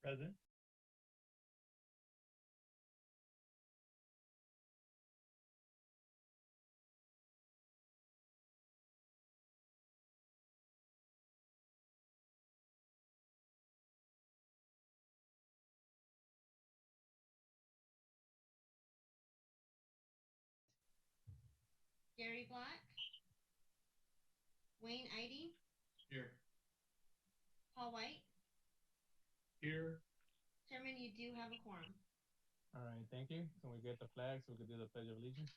Present. Gary Black, Wayne Idy, Here. Paul White. Here. Chairman, you do have a quorum. All right, thank you. Can we get the flag so we can do the Pledge of Allegiance?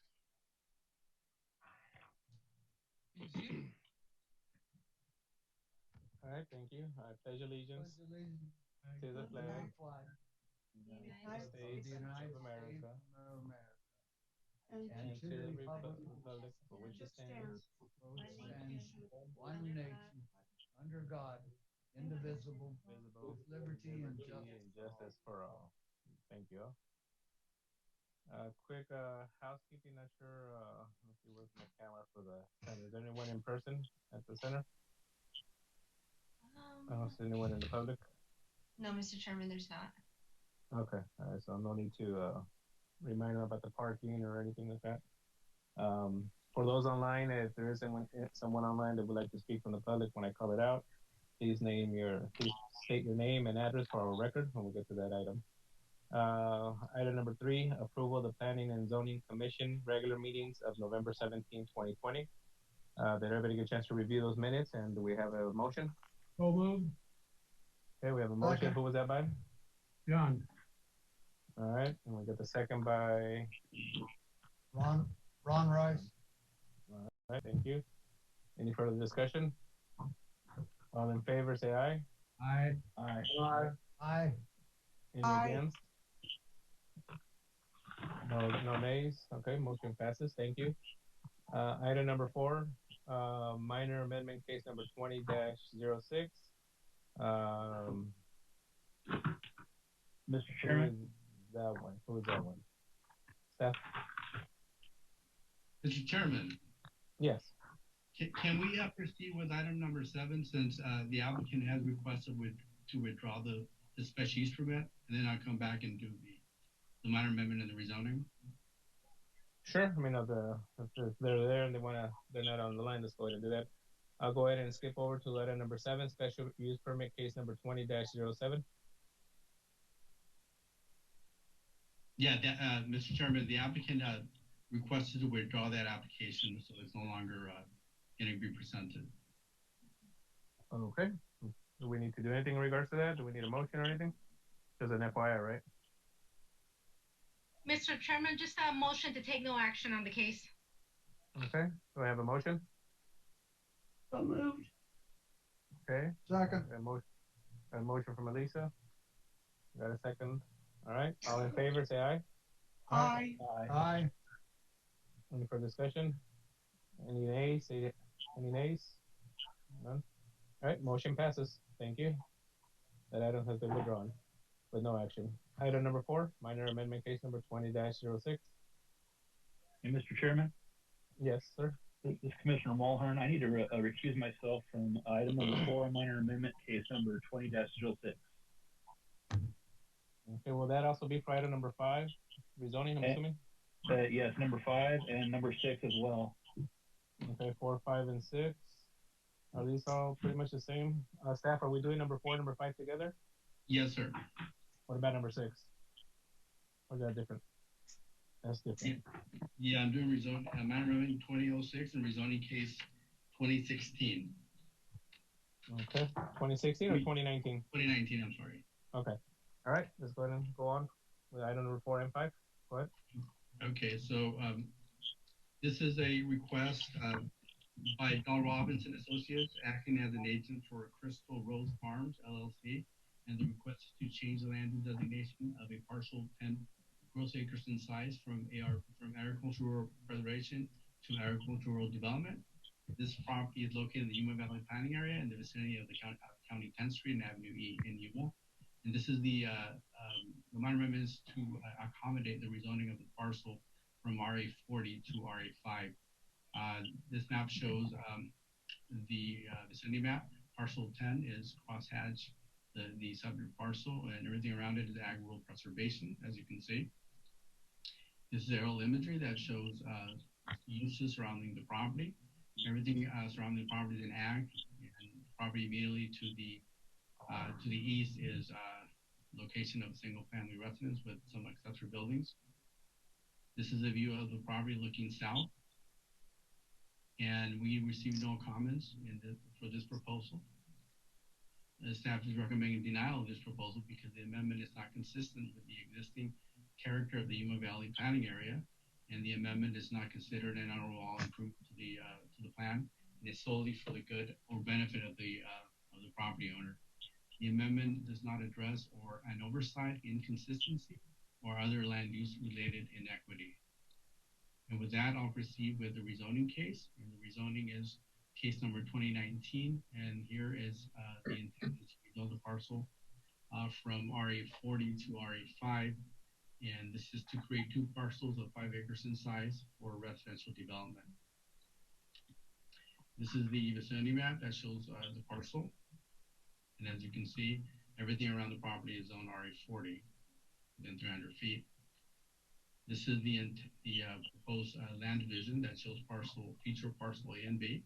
All right, thank you. I pledge allegiance to the flag of the United States of America and to the republic for which it stands, one nation, under God, indivisible, visible, with liberty and and justice for all. Thank you. Quick housekeeping. Not sure. Let's see where's my camera for the center. Is there anyone in person at the center? I don't see anyone in the public. No, Mr. Chairman, there's not. Okay. All right. So no need to remind them about the parking or anything like that. For those online, if there is someone online that would like to speak from the public when I call it out, please state your name and address for our record when we get to that item. Item number 3, approval of the Planning and Zoning Commission regular meetings of November 17, 2020. Did everybody get a chance to review those minutes, and do we have a motion? So moved. Okay, we have a motion. Second. Who was that by? John. All right, and we get the second by Ron Rice. All right, thank you. Any further discussion? All in favor, say aye. Aye. Aye. Aye. Aye. Any Aye. against? No nays. Okay, motion passes. Thank you. Item number 4, minor amendment case number 20-06. Mr. Chairman. Who is that one? Staff? Mr. Chairman, Yes. can we proceed with item number 7 since the applicant has requested to withdraw the special use permit, and then I'll come back and do the minor amendment and the rezoning? Sure. I mean, if they're there and they're not on the line, let's go ahead and do that. I'll go ahead and skip over to item number 7, special use permit case number 20-07. Yeah, Mr. Chairman, the applicant requested to withdraw that application, so it's no longer going to be presented. Okay. Do we need to do anything in regards to that? Do we need a motion or anything? Just an FYI, right? Mr. Chairman, just a motion to take no action on the case. Okay. Do I have a motion? So moved. Okay. Second. A motion from Elisa. Got a second? All right. All in favor, say aye. Aye. Aye. Any further discussion? Any nays? Any nays? None? All right. Motion passes. Thank you. That item has been withdrawn with no action. Item number 4, minor amendment case number 20-06. Hey, Mr. Chairman, Yes, sir. this is Commissioner Mulhern. I need to recuse myself from item number 4, minor amendment case number 20-06. Okay, will that also be for item number 5, rezoning, I'm assuming? Yes, number 5 and number 6 as well. Okay, 4, 5, and 6. Are these all pretty much the same? Staff, are we doing number 4 and number 5 together? Yes, sir. What about number 6? Or is that different? That's different. Yeah, I'm doing minor amendment 2006 and rezoning case 2016. Okay, 2016 or 2019? 2019, I'm sorry. Okay. All right, let's go ahead and go on with item number 4 and 5. Go ahead. Okay, so this is a request by Don Robinson Associates, acting as an agent for Crystal Rose Farms, LLC, and the request is to change the land designation of a parcel 10 gross acres in size from agricultural preservation to agricultural development. This property is located in the Yuma Valley Planning Area in the vicinity of the County 10th Street and Avenue E in Yuma. And this is the minor amendment is to accommodate the rezoning of the parcel from RA40 to RA5. This map shows the vicinity map. Parcel 10 is crosshatch the subject parcel, and everything around it is ag rural preservation, as you can see. This is aerial imagery that shows uses surrounding the property. Everything surrounding the property is in ag, and the property immediately to the east is location of single-family residence with some accessory buildings. This is a view of the property looking south, and we received no comments for this proposal. The staff is recommending denial of this proposal because the amendment is not consistent with the existing character of the Yuma Valley Planning Area, and the amendment is not considered an overall improvement to the plan, and it's solely for the good or benefit of the property owner. The amendment does not address or an oversight, inconsistency, or other land use related inequity. And with that, I'll proceed with the rezoning case. And the rezoning is case number 2019. And here is the intent to rezone the parcel from RA40 to RA5. And this is to create two parcels of 5 acres in size for residential development. This is the vicinity map that shows the parcel. And as you can see, everything around the property is on RA40 within 300 feet. This is the proposed land division that shows feature parcel A and B.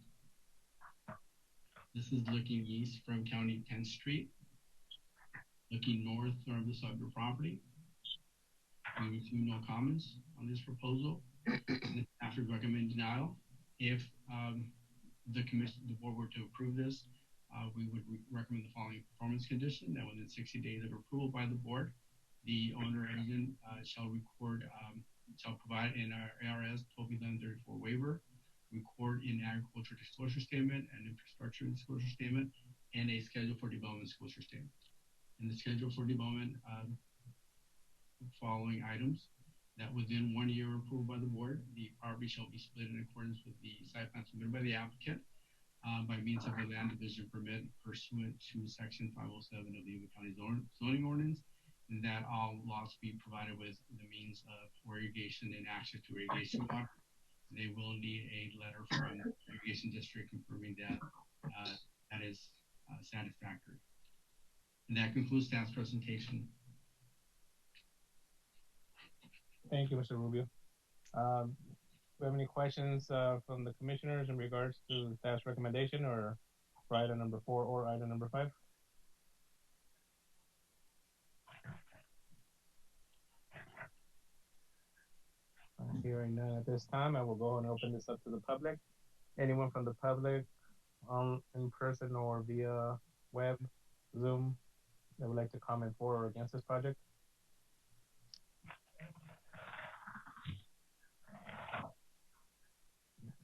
This is looking east from County 10th Street, looking north from the subject property. We received no comments on this proposal. After recommend denial, if the board were to approve this, we would recommend the following performance condition: that within 60 days of approval by the board, the owner agent shall provide in our ARS 121134 waiver, record in agriculture disclosure statement and infrastructure disclosure statement, and a schedule for development disclosure statement. In the schedule for development, following items: that within 1 year approval by the board, the property shall be split in accordance with the site plan submitted by the applicant by means of a land division permit pursuant to section 507 of the Yuma County zoning ordinance, and that all lots be provided with the means of irrigation and access to irrigation water. They will need a letter from the irrigation district confirming that that is satisfactory. And that concludes staff's presentation. Thank you, Mr. Rubio. Do we have any questions from the commissioners in regards to staff's recommendation or for item number 4 or item number 5? Hearing none at this time, I will go and open this up to the public. Anyone from the public in person or via web, Zoom, that would like to comment for or against this project?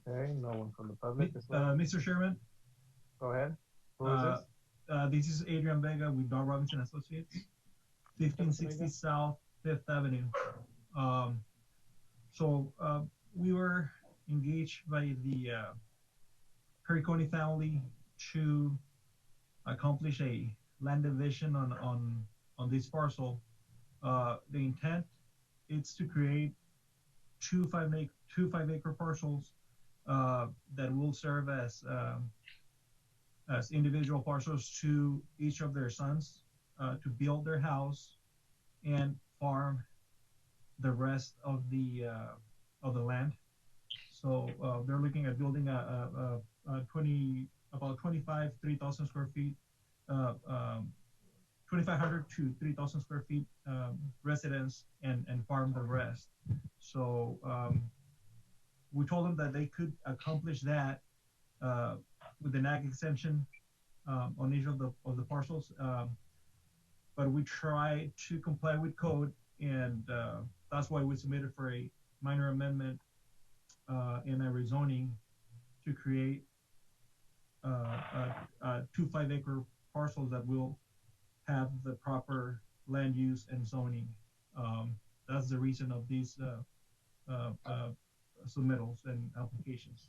Okay, no one from the public as well. Mr. Chairman, Go ahead. Who is this? this is Adrian Vega with Don Robinson Associates, 1560 South 5th Avenue. So we were engaged by the Pericone family to accomplish a land division on this parcel. The intent is to create two 5 acre parcels that will serve as individual parcels to each of their sons to build their house and farm the rest of the land. So they're looking at building about 3,000 square feet, 2,500 to 3,000 square feet residence and farm the rest. So we told them that they could accomplish that with an ag exemption on each of the parcels, but we try to comply with code, and that's why we submitted for a minor amendment in a rezoning to create 2 5 acre parcels that will have the proper land use and zoning. That's the reason of these submittals and applications.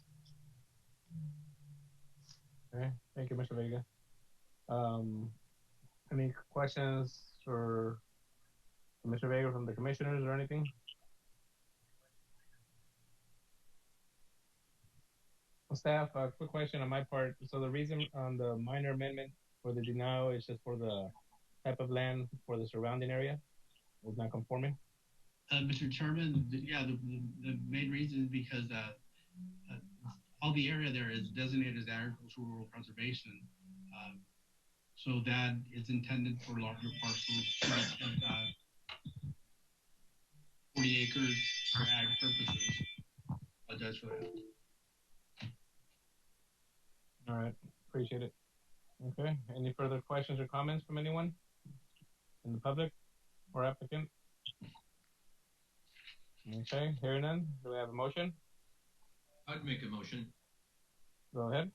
Okay, thank you, Mr. Vega. Um, any questions for Mr. Vega from the commissioners or anything? Staff, a quick question on my part. So the reason on the minor amendment for the denial is just for the type of land for the surrounding area was not conforming? Mr. Chairman, the main reason is because all the area there is designated as agricultural rural preservation. So that is intended for larger parcels, 40 acres for ag purposes. Apologize for that. All right, appreciate it. Okay, any further questions or comments from anyone in the public or applicant? Okay, hearing none, do we have a motion? I'd make a motion. Go ahead.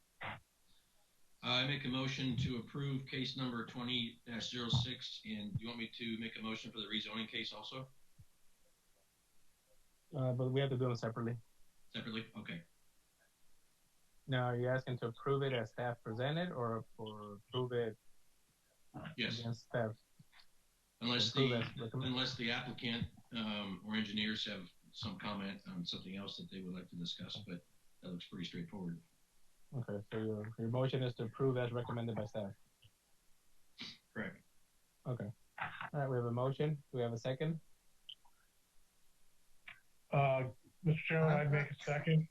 I make a motion to approve case number 20-06. And do you want me to make a motion for the rezoning case also? But we have to do them separately. Separately? Okay. Now, are you asking to approve it as staff presented or approve it Yes. against staff? Unless the applicant or engineers have some comment on something else that they would like to discuss, but that looks pretty straightforward. Okay, so your motion is to approve as recommended by staff. Correct. Okay. All right, we have a motion. Do we have a second? Mr. Chairman, I'd make a second,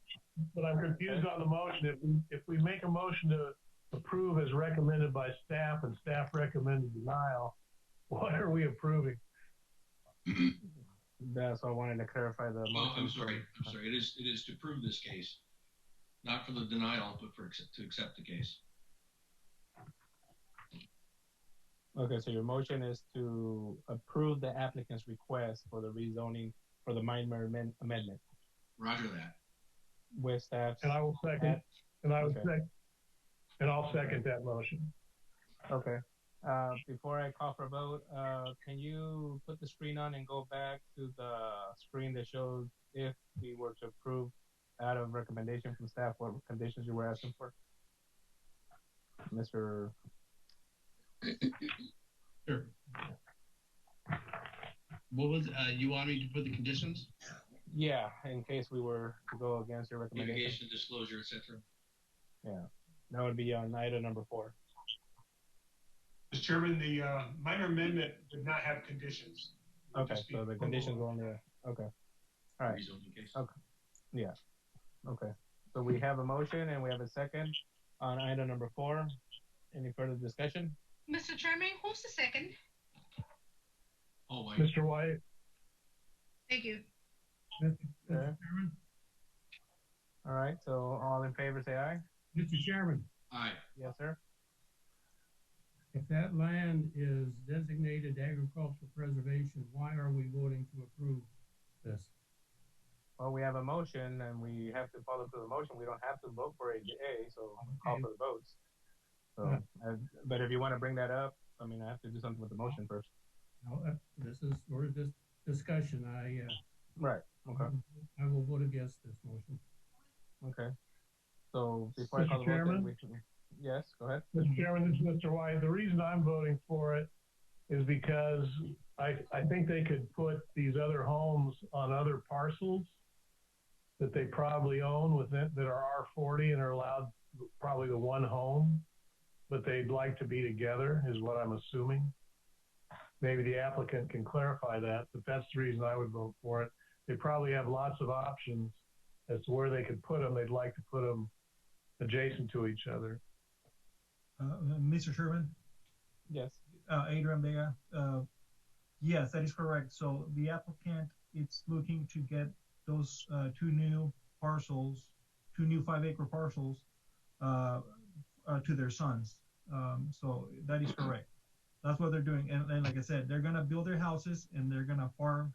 but I'm confused on the motion. If we make a motion to approve as recommended by staff and staff recommended denial, what are we approving? That's why I wanted to clarify the motion. Oh, I'm sorry. It is to approve this case, not for the denial, but to accept the case. Okay, so your motion is to approve the applicant's request for the rezoning for the minor amendment. Roger that. With staff. And I will second. And I'll second that motion. Okay. Before I call for a vote, can you put the screen on and go back to the screen that shows if we were to approve out of recommendation from staff, what conditions you were asking for? Mr. Sure. What was, you want me to put the conditions? Yeah, in case we were to go against your recommendation. Mitigation, disclosure, etc. Yeah, that would be on item number 4. Mr. Chairman, the minor amendment would not have conditions. Okay, so the conditions were on there. Okay. All right. Okay. Yeah. Okay. So we have a motion and we have a second on item number 4. Any further discussion? Mr. Chairman, who's the second? Oh, White. Mr. White. Thank you. Okay. Chairman. All right. So all in favor, say aye. Mr. Chairman. Aye. Yes, sir. If that land is designated agricultural preservation, why are we voting to approve this? Well, we have a motion and we have to follow through the motion. We don't have to vote for a so call for the votes. So, but if you want to bring that up, I mean, I have to do something with the motion first. No, we're this discussion. Right. Okay. I will vote against this motion. Okay. So before I call the vote, yes, go ahead. Mr. Chairman, this is Mr. White. The reason I'm voting for it is because I think they could put these other homes on other parcels that they probably own within that are R40 and are allowed probably the one home, but they'd like to be together is what I'm assuming. Maybe the applicant can clarify that, but that's the reason I would vote for it. They probably have lots of options as to where they could put them. They'd like to put them adjacent to each other. Mr. Sherman? Yes. Adrian Vega. Yes, that is correct. So the applicant is looking to get those 2 new parcels, 2 new 5-acre parcels to their sons. So that is correct. That's what they're doing. And like I said, they're going to build their houses and they're going to farm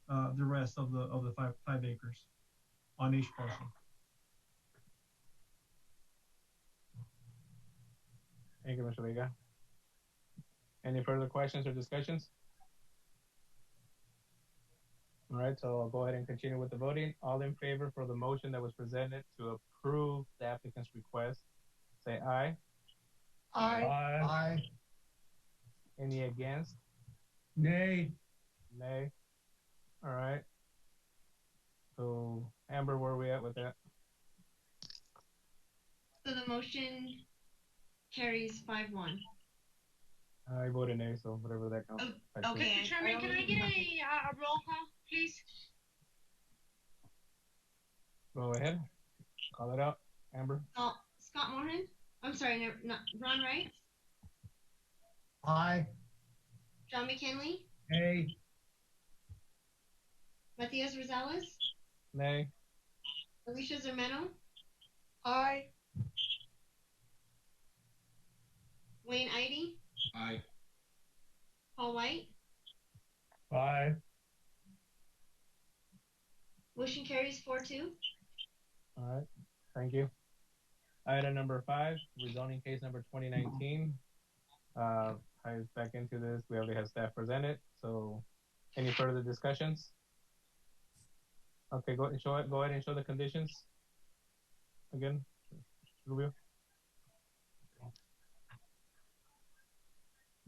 the rest of the 5 acres on each parcel. Thank you, Mr. Vega. Any further questions or discussions? All right, so I'll go ahead and continue with the voting. All in favor for the motion that was presented to approve the applicant's request, say aye. Aye. Aye. Any against? Nay. Nay. All right. So Amber, where are we at with that? So the motion carries 5-1. I voted nay, so whatever that counts. Okay. Mr. Chairman, can I get a roll call, please? Go ahead. Call it out, Amber. Scott Moran. I'm sorry, not Ron Wright. Aye. John McKinley. Nay. Matias Rosales. Nay. Alicia Zermeno. Aye. Wayne Idy. Aye. Paul White. Aye. Motion carries 4-2. All right. Thank you. Item number 5, rezoning case number 2019. Ties back into this. We already have staff presented. So, any further discussions? Okay, go ahead and show the conditions again, Rubio.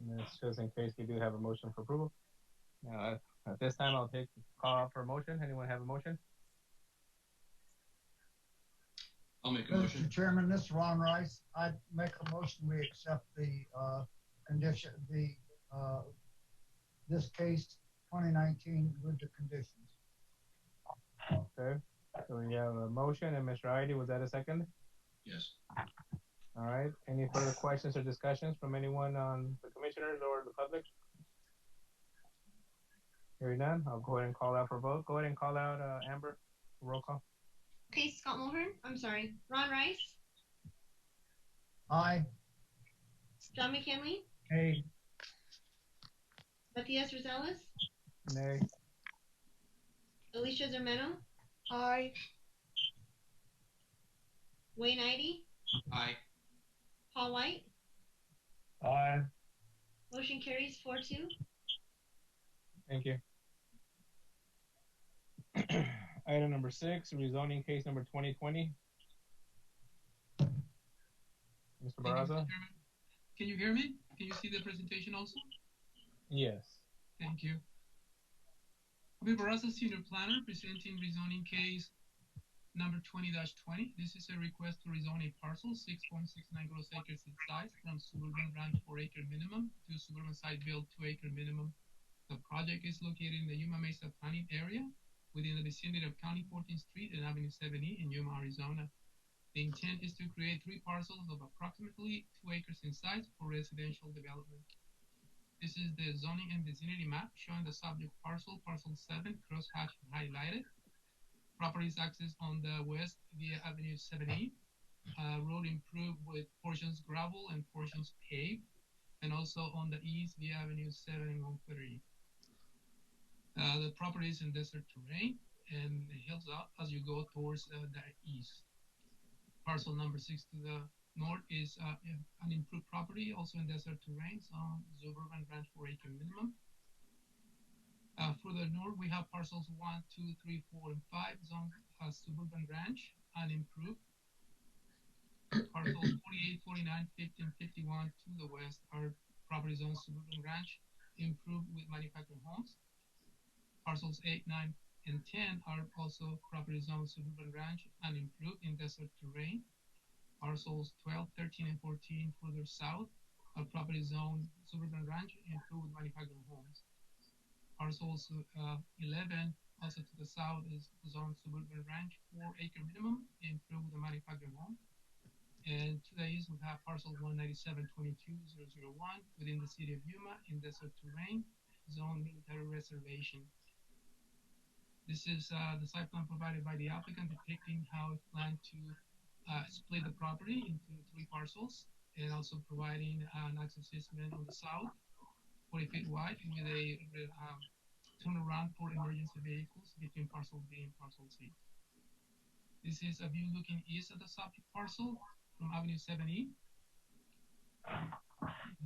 And it's just in case we do have a motion for approval. Now, at this time, I'll call out for a motion. Anyone have a motion? I'll make a motion. Mr. Chairman, this is Ron Rice. I'd make a motion we accept the condition, this case 2019 with the conditions. Okay, so we have a motion, and Mr. Idy, was that a second? Yes. All right, any further questions or discussions from anyone on the commissioners or the public? Hearing none, I'll go ahead and call out for vote. Go ahead and call out Amber, roll call. Okay, Scott Mulhern. I'm sorry. Ron Rice. Aye. John McKinley. Nay. Matias Rosales. Nay. Alicia Zermeno. Aye. Wayne Idy. Aye. Paul White. Aye. Motion carries 4-2. Thank you. Item number 6, rezoning case number 2020. Mr. Barraza? Can you hear me? Can you see the presentation also? Yes. Thank you. Javier Barraza, Senior Planner, presenting rezoning case number 20-20. This is a request to rezone a parcel 6.69 gross acres in size from suburban ranch 4-acre minimum to suburban site build 2-acre minimum. The project is located in the Yuma Mesa planning area within the vicinity of County 14th Street and Avenue 7E in Yuma, Arizona. The intent is to create 3 parcels of approximately 2 acres in size for residential development. This is the zoning and vicinity map showing the subject parcel, parcel 7, crosshatch highlighted. Property is accessed on the west via Avenue 7E. Road improved with portions gravel and portions paved, and also on the east via Avenue 7 and 130. The property is in desert terrain and hills up as you go towards the east. Parcel number 6 to the north is an improved property, also in desert terrain, on suburban ranch 4-acre minimum. Further north, we have parcels 1, 2, 3, 4, and 5, zone suburban ranch, unimproved. Parcels 48, 49, 50, and 51 to the west are property zone suburban ranch, improved with manufactured homes. Parcels 8, 9, and 10 are also property zone suburban ranch and improved in desert terrain. Parcels 12, 13, and 14 further south are property zone suburban ranch improved with manufactured homes. Parcels 11, also to the south, is zone suburban ranch 4-acre minimum improved with a manufactured home. And to the east, we have parcel 197-22-001 within the city of Yuma in desert terrain, zone military reservation. This is the site plan provided by the applicant depicting how it planned to split the property into 3 parcels, and also providing an access easement on the south, 40 feet wide, with a turnaround for emergency vehicles between parcel B and parcel C. This is a view looking east at the subject parcel from Avenue 7E,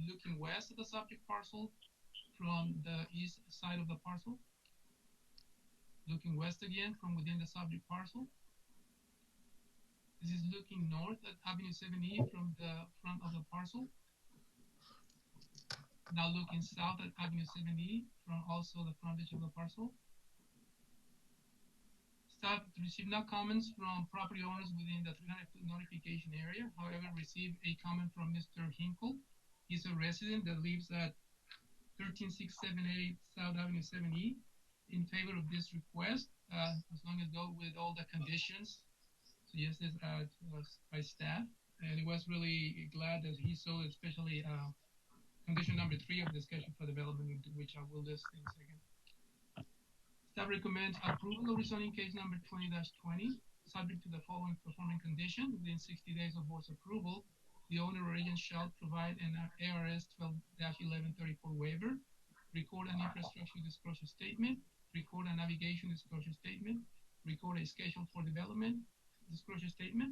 looking west at the subject parcel from the east side of the parcel. Looking west again from within the subject parcel. This is looking north at Avenue 7E from the front of the parcel. Now looking south at Avenue 7E from also the frontage of the parcel. Staff received no comments from property owners within the 300-foot notification area. However, received a comment from Mr. Hinkle. He's a resident that lives at 13678 South Avenue 7E in favor of this request, as long as go with all the conditions suggested to us by staff. And he was really glad that he saw, especially condition number 3 of the schedule for development, which I will list in a second. Staff recommends approval of rezoning case number 20-20, subject to the following performing condition. Within 60 days of board's approval, the owner or agent shall provide an ARS 12-1134 waiver, record an infrastructure disclosure statement, record a navigation disclosure statement, record a schedule for development disclosure statement,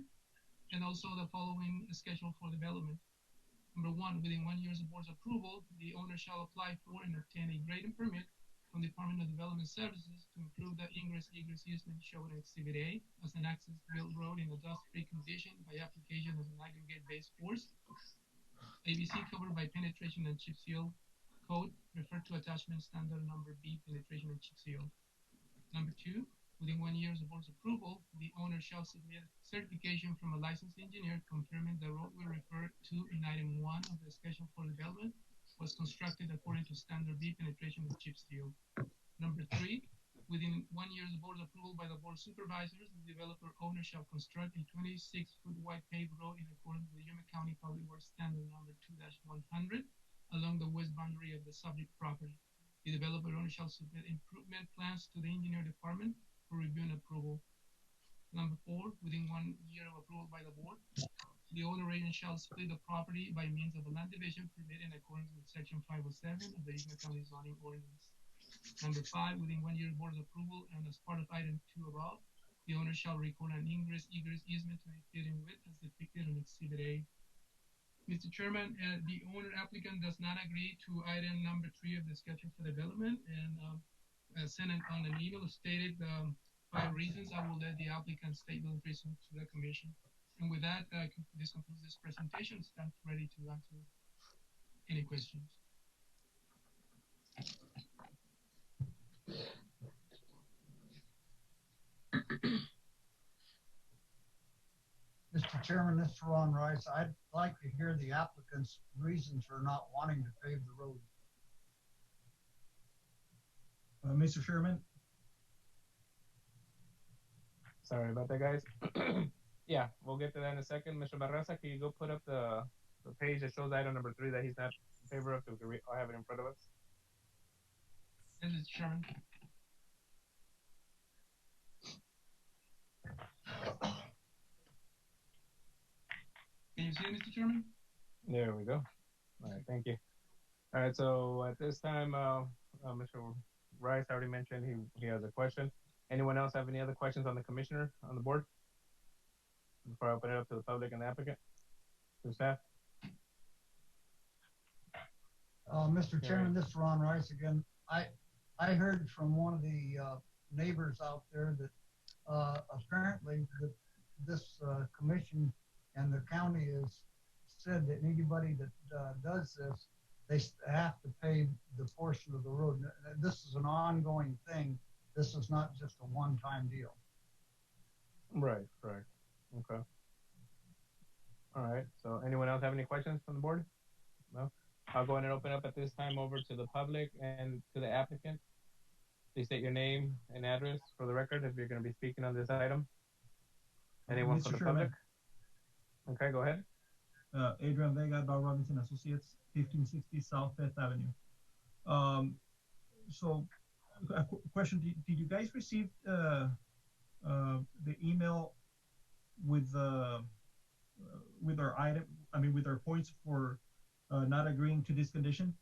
and also the following schedule for development. Number 1, within 1 year of board's approval, the owner shall apply for and obtain a grading permit from the Department of Development Services to improve the ingress-egress easement shown in Exhibit A as an access-built road in a dust-free condition by application of an aggregate-based force. ABC covered by penetration and chip seal code, refer to attachment standard number B, penetration and chip seal. Number 2, within 1 year of the board's approval, the owner shall submit certification from a licensed engineer confirming the road will refer to in item 1 of the schedule for development was constructed according to standard B, penetration and chip seal. Number 3, within 1 year of the board's approval by the board of supervisors, the developer owner shall construct a 26-foot wide paved road in accordance with Yuma County Public Works Standard number 2-100 along the west boundary of the subject property. The developer owner shall submit improvement plans to the engineer department for review and approval. Number 4, within 1 year of approval by the board, the owner agent shall split the property by means of a land division permit in accordance with Section 507 of the Yuma County zoning ordinance. Number 5, within 1 year of board's approval and as part of item 2 above, the owner shall record an ingress-egress easement 20 feet in width as depicted on Exhibit A. Mr. Chairman, the owner applicant does not agree to item number 3 of the schedule for development and sent on an email stated 5 reasons. I will let the applicant state those reasons to the commission. And with that, this concludes this presentation. Staff ready to answer any questions. Mr. Chairman, this is Ron Rice. I'd like to hear the applicant's reasons for not wanting to pave the road. Mr. Sherman? Sorry about that, guys. Yeah, we'll get to that in a second. Mr. Barraza, can you go put up the page that shows item number 3 that he's not in favor of, so we can I'll have it in front of us? Yes, Mr. Chairman. Can you see it, Mr. Chairman? There we go. All right, thank you. All right, so at this time, Mr. Rice already mentioned he has a question. Anyone else have any other questions on the commissioner on the board? Before I open it up to the public and the applicant, to staff. Mr. Chairman, this is Ron Rice again. I heard from one of the neighbors out there that apparently this commission and the county has said that anybody that does this, they have to pay the portion of the road. This is an ongoing thing. This is not just a one-time deal. Right, correct. Okay. All right, so anyone else have any questions from the board? No? I'll go ahead and open up at this time over to the public and to the applicant. Please state your name and address for the record if you're going to be speaking on this item. Anyone from the public? Okay, go ahead. Adrian Vega, Dow Robinson Associates, 1560 South Fifth Avenue. So, a question: did you guys receive the email with our item? I mean, with our points for not agreeing to this condition?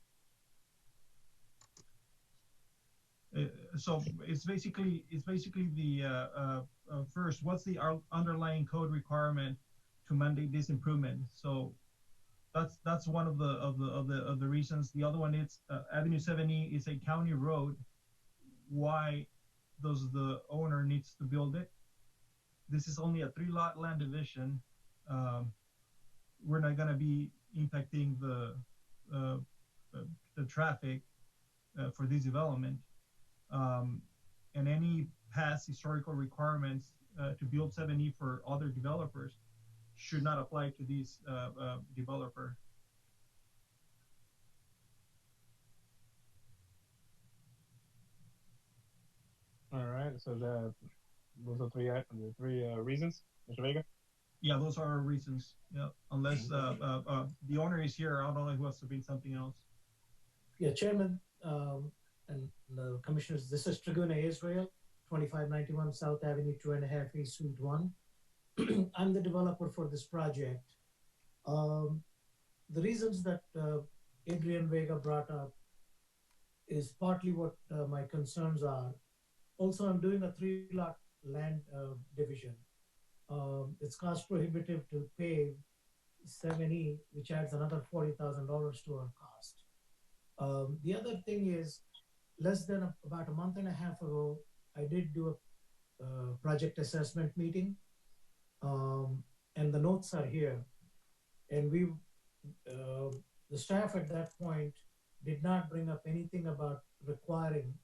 So it's basically the first, what's the underlying code requirement to mandate this improvement? So that's one of the reasons. The other one is Avenue 7E is a county road. Why does the owner needs to build it. This is only a 3-lot land division. Um, we're not going to be impacting uh, the traffic for this development. Um, and any past historical requirements to build 7E for other developers should not apply to this developer. All right. So those are the three reasons, Mr. Vega. Yeah, those are our reasons. Yeah, unless the owner is here, I don't know who wants to bring something else. Yeah, Chairman and Commissioners, this is Triguna Israel, 2591 South Avenue, 2.5 East Suite 1. I'm the developer for this project. The reasons that Adrian Vega brought up is partly what my concerns are. Also, I'm doing a 3-lot land division. It's cost prohibitive to pave 7E, which adds another $40,000 to our cost. The other thing is, less than about a month and a half ago, I did do a project assessment meeting, and the notes are here. And the staff at that point did not bring up anything about requiring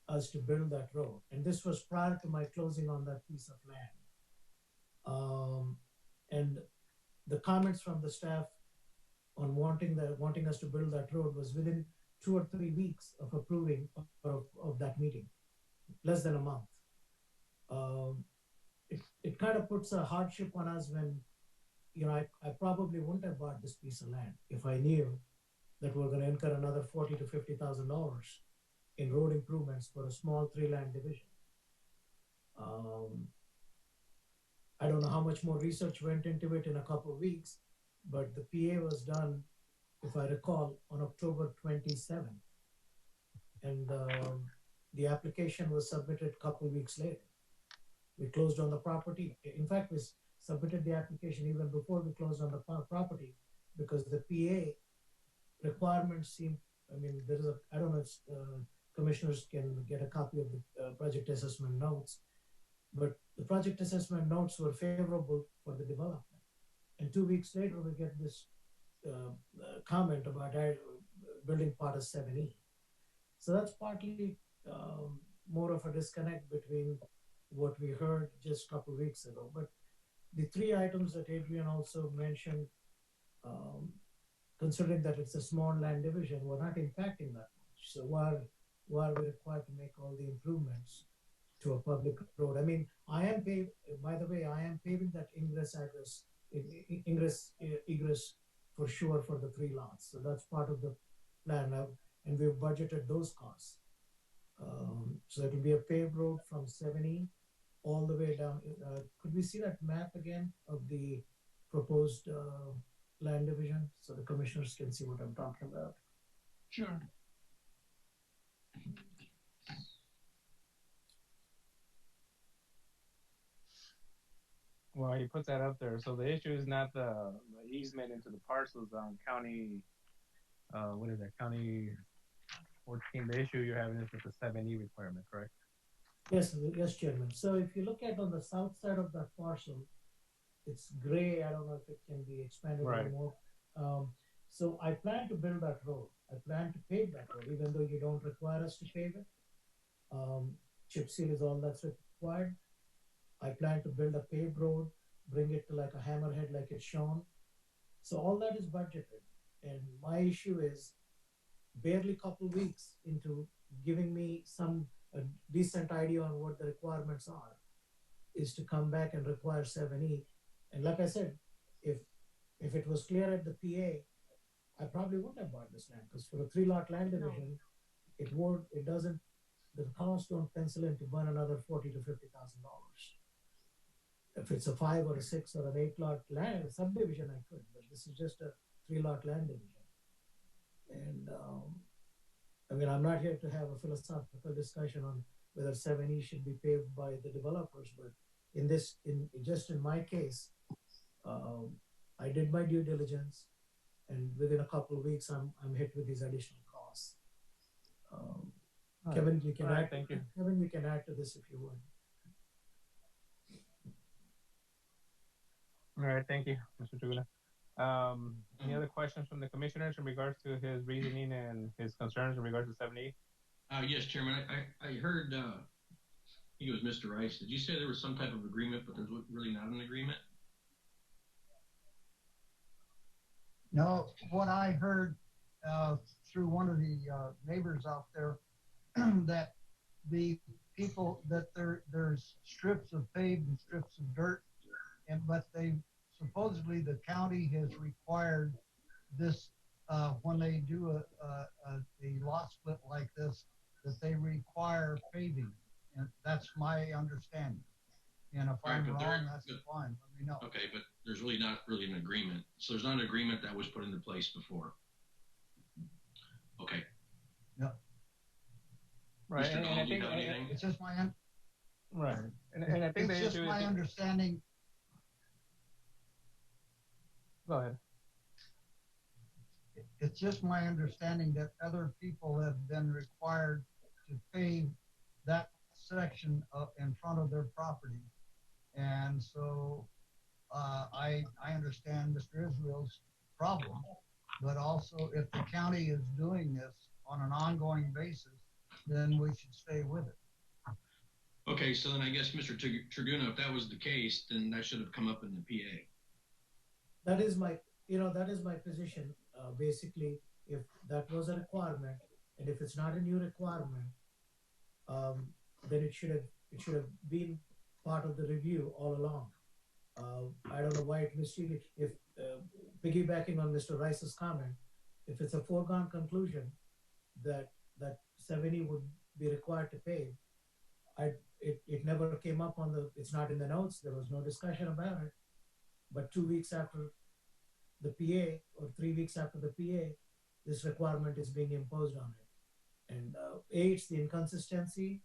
us to build that road. And this was prior to my closing on that piece of land. And the comments from the staff on wanting us to build that road was within 2 or 3 weeks of approving of that meeting, less than a month. It kind of puts a hardship on us when, I probably wouldn't have bought this piece of land if I knew that we're going to incur another $40,000 to $50,000 in road improvements for a small 3-land division. I don't know how much more research went into it in a couple of weeks, but the PA was done, if I recall, on October 27th. And the application was submitted a couple of weeks later. We closed on the property. In fact, we submitted the application even before we closed on the property because the PA requirements seem, there is I don't know if commissioners can get a copy of the project assessment notes, but the project assessment notes were favorable for the development. And 2 weeks later, we get this comment about building part of 7E. So that's partly more of a disconnect between what we heard just a couple of weeks ago. But the 3 items that Adrian also mentioned, considering that it's a small land division, we're not impacting that much. So why are we required to make all the improvements to a public road? I am paving, by the way, I am paving that egress for sure for the 3 lots. So that's part of the plan now, and we've budgeted those costs. So it will be a paved road from 7E all the way down. Could we see that map again of the proposed land division so the commissioners can see what I'm talking about? Sure. Well, he puts that up there. So the issue is not the easement into the parcels on county, what is that, county 14. The issue you're having is with the 7E requirement, correct? Yes, Chairman. So if you look at on the south side of that parcel, it's gray. I don't know if it can be expanded anymore. So I plan to build that road. I plan to pave that road, even though you don't require us to pave it. Chip seal is all that's required. I plan to build a paved road, bring it to like a hammerhead like it's shown. So all that is budgeted. And my issue is barely a couple weeks into giving me a decent idea on what the requirements are, is to come back and require 7E. And like I said, if it was clear at the PA, I probably wouldn't have bought this land because for a 3-lot land division, the costs don't pencil in to burn another $40,000 to $50,000. If it's a 5 or a 6 or an 8-lot land subdivision, I could, but this is just a 3-lot land division. And I'm not here to have a philosophical discussion on whether 7E should be paved by the developers, but in my case, I did my due diligence, and within a couple of weeks, I'm hit with these additional costs. Kevin, you can add. Thank you. Kevin, you can add to this if you would. All right, thank you, Mr. Tribuna. Any other questions from the commissioners in regards to his reasoning and his concerns in regards to 7E? Yes, Chairman. I heard, I think it was Mr. Rice. Did you say there was some type of agreement, but there's really not an agreement? No, what I heard through one of the neighbors out there, that the people, that there's strips of paved and strips of dirt, but they supposedly, the county has required this when they do a lot split like this, that they require paving, and that's my understanding. And if I'm wrong, that's fine. Let me know. Okay, but there's really not an agreement. So there's not an agreement that was put into place before. Okay. Yeah. Right. Mr. Dahl, do you have anything? It's just my right. And I think it's just my understanding. Go ahead. It's just my understanding that other people have been required to pave that section up in front of their property. And so I understand Mr. Israel's problem, but also if the county is doing this on an ongoing basis, then we should stay with it. Okay, so then I guess, Mr. Triguna, if that was the case, then that should have come up in the PA. That is my, that is my position. Basically, if that was a requirement, and if it's not a new requirement, then it should have been part of the review all along. I don't know why it misleading. If piggybacking on Mr. Rice's comment, if it's a foregone conclusion that 70 would be required to pay, it never came up on the. It's not in the notes. There was no discussion about it. But 2 weeks after the PA, or 3 weeks after the PA, this requirement is being imposed on it. And it's the inconsistency,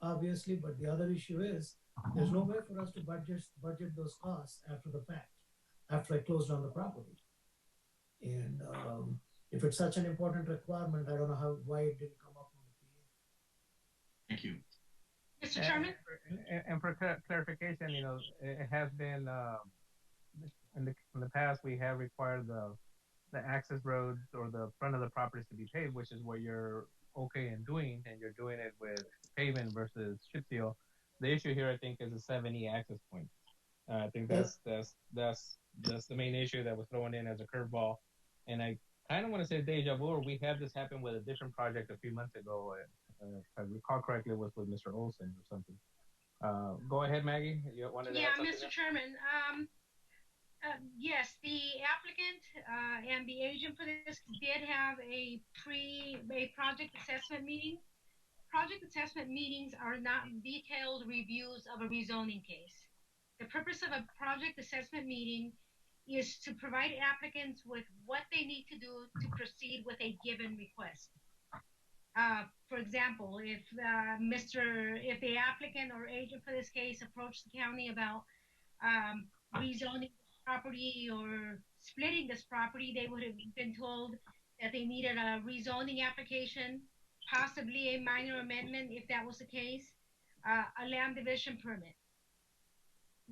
obviously, but the other issue is there's no way for us to budget those costs after the fact, after I closed on the property. And if it's such an important requirement, I don't know why it didn't come up on the PA. Thank you. Mr. Chairman? And for clarification, it has been in the past, we have required the access roads or the front of the properties to be paved, which is what you're okay in doing, and you're doing it with pavement versus chip seal. The issue here, I think, is the 7E access point. I think that's the main issue that was thrown in as a curveball. And I kind of want to say deja vu, or we had this happen with a different project a few months ago. If I recall correctly, it was with Mr. Olson or something. Go ahead, Maggie. You wanted to add something? Mr. Chairman. Yes, the applicant and the agent for this did have a project assessment meeting. Project assessment meetings are not detailed reviews of a rezoning case. The purpose of a project assessment meeting is to provide applicants with what they need to do to proceed with a given request. For example, if the applicant or agent for this case approached the county about rezoning property or splitting this property, they would have been told that they needed a rezoning application, possibly a minor amendment if that was the case, a land division permit.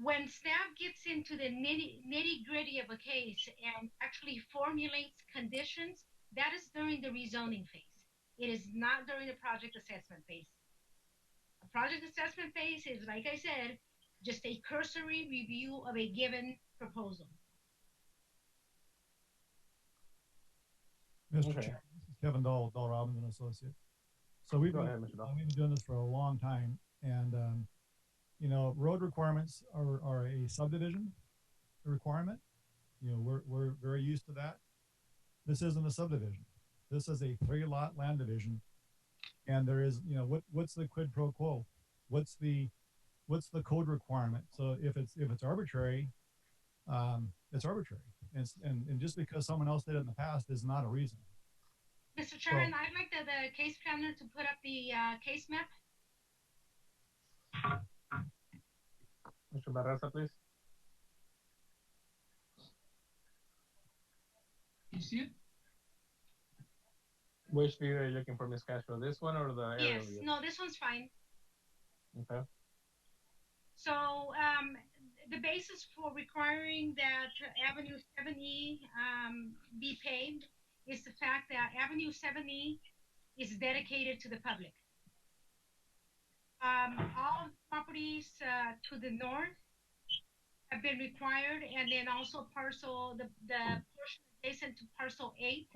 When staff gets into the nitty-gritty of a case and actually formulates conditions, that is during the rezoning phase. It is not during the project assessment phase. A project assessment phase is, like I said, just a cursory review of a given proposal. Mr. Chair, this is Kevin Dahl Robinson Associate. So we've been doing this for a long time, and road requirements are a subdivision requirement. We're very used to that. This isn't a subdivision. This is a 3-lot land division, and there is, what's the quid pro quo? What's the code requirement? So if it's arbitrary, it's arbitrary. And just because someone else did it in the past is not a reason. Mr. Chairman, I'd like the case planner to put up the case map. Mr. Barraza, please. You see it? Which view are you looking for, Ms. Castro? This one or the aerial Yes, view? no, this one's fine. Okay. So the basis for requiring that Avenue 7E be paved is the fact that Avenue 7E is dedicated to the public. All properties to the north have been required, and then also the portion adjacent to parcel 8,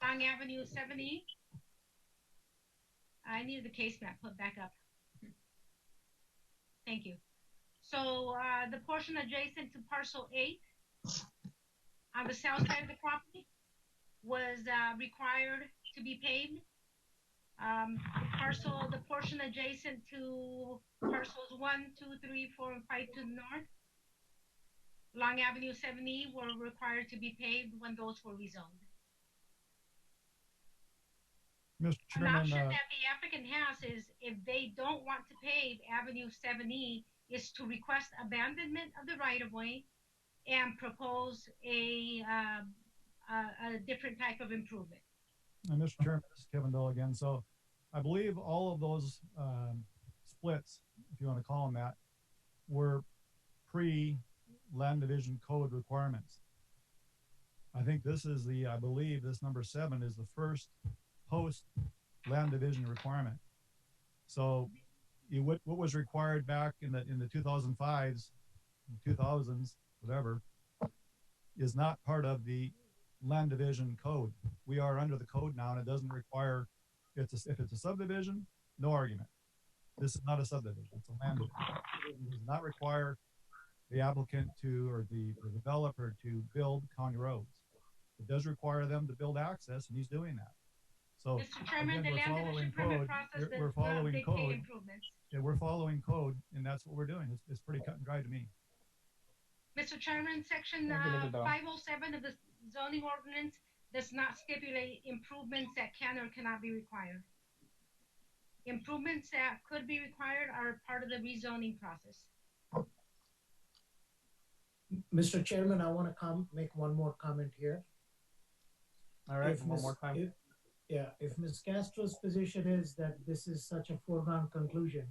Long Avenue 7E. I need the case map put back up. Thank you. So the portion adjacent to parcel 8 on the south side of the property was required to be paved. The portion adjacent to parcels 1, 2, 3, 4, and 5 to the north, Long Avenue 7E, were required to be paved when those were rezoned. Mr. Chairman, an option that the applicant has is, if they don't want to pave Avenue 7E, is to request abandonment of the right-of-way and propose a different type of improvement. Mr. Chairman, this is Kevin Dole again. So I believe all of those splits, if you want to call them that, were pre-land division code requirements. I think this is I believe this number 7 is the first post land division requirement. So what was required back in the 2005s, 2000s, whatever, is not part of the land division code. We are under the code now, and it doesn't require, if it's a subdivision, no argument. This is not a subdivision, it's a land division. It does not require the applicant or the developer to build county roads. It does require them to build access, and he's doing that. So Mr. Chairman, again, the land division permit process we're following code. Improvements. Yeah, we're following code, and that's what we're doing. It's pretty cut and dry to me. Mr. Chairman, section 507 of the zoning ordinance does not stipulate improvements that can or cannot be required. Improvements that could be required are part of the rezoning process. Mr. Chairman, I want to make one more comment here. All right, one more time. If Ms. Castro's position is that this is such a foregone conclusion,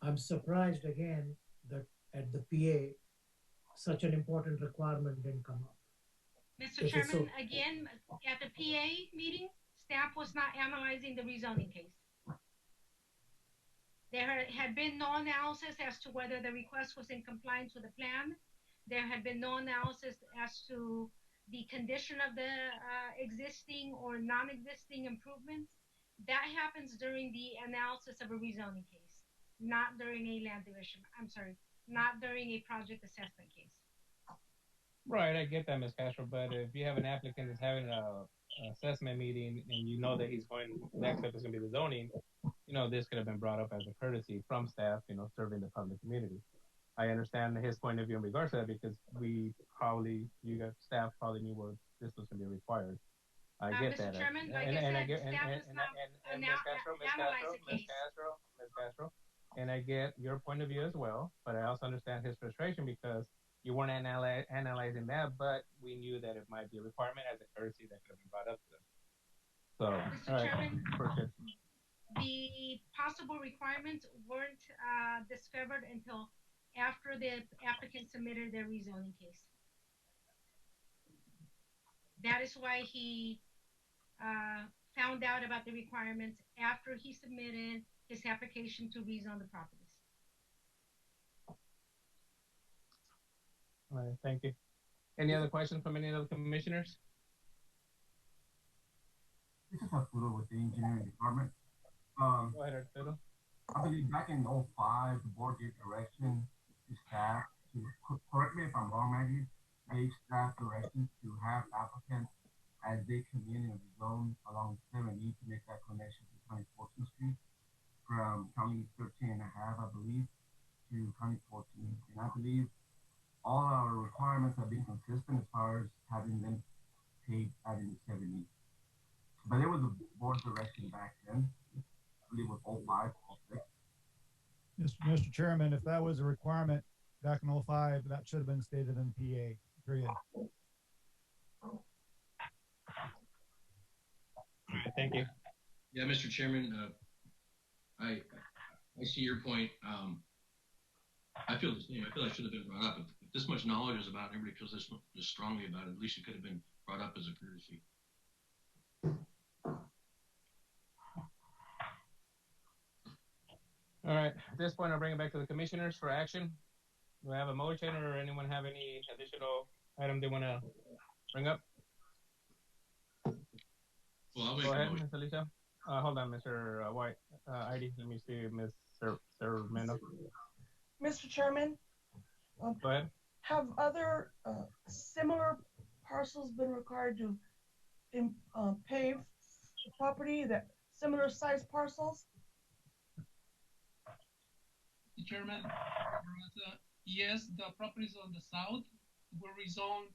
I'm surprised again that at the PA, such an important requirement didn't come up. Mr. Chairman, again, at the PA meeting, staff was not analyzing the rezoning case. There had been no analysis as to whether the request was in compliance with the plan. There had been no analysis as to the condition of the existing or non-existing improvements. That happens during the analysis of a rezoning case, not during a land division. I'm sorry, not during a project assessment case. Right, I get that, Ms. Castro, but if you have an applicant that's having an assessment meeting and you know that next step is going to be the zoning, this could have been brought up as a courtesy from staff, serving the public community. I understand his point of view in regards to that because staff probably knew where this was going to be required. I get that. Mr. Chairman, like Ms. Castro, and I get your point of view as well, but I also understand his frustration because you weren't analyzing that, but we knew that it might be a requirement as a courtesy that could have been brought up to them. So, Mr. Chairman, the possible requirements weren't discovered until after the applicant submitted their rezoning case. That is why he found out about the requirements after he submitted his application to rezone the properties. All right, thank you. Any other questions from any of the commissioners? This is Arturo with the engineering department. Go ahead, Arturo. I believe back in 2005, the board gave direction to staff to, correct me if I'm wrong, Maggie, gave staff direction to have applicants as they come in and zone along 7E to make that connection to County 14th Street from County 13 and a half, I believe, to County 14. And I believe all our requirements have been consistent as far as having them paid Avenue 7E. But there was a board direction back then. I believe it was 05, 06. Mr. Chairman, if that was a requirement back in 05, that should have been stated in PA, period. thank you. Yeah, Mr. Chairman, I see your point. I feel the same. I feel I should have been brought up. If this much knowledge is about it, everybody feels this strongly about it, at least it could have been brought up as a courtesy. All right, at this point, I'll bring it back to the commissioners for action. Do I have a motion or anyone have any additional item they want to bring up? Well, I'll make Go ahead, motion. Ms. Alicia. Hold on, Mr. White. ID, let me see, Ms. Sermeno. Mr. Chairman, Go ahead. have other similar parcels been required to pave property that similar sized parcels? Chairman, yes, the properties on the south were rezoned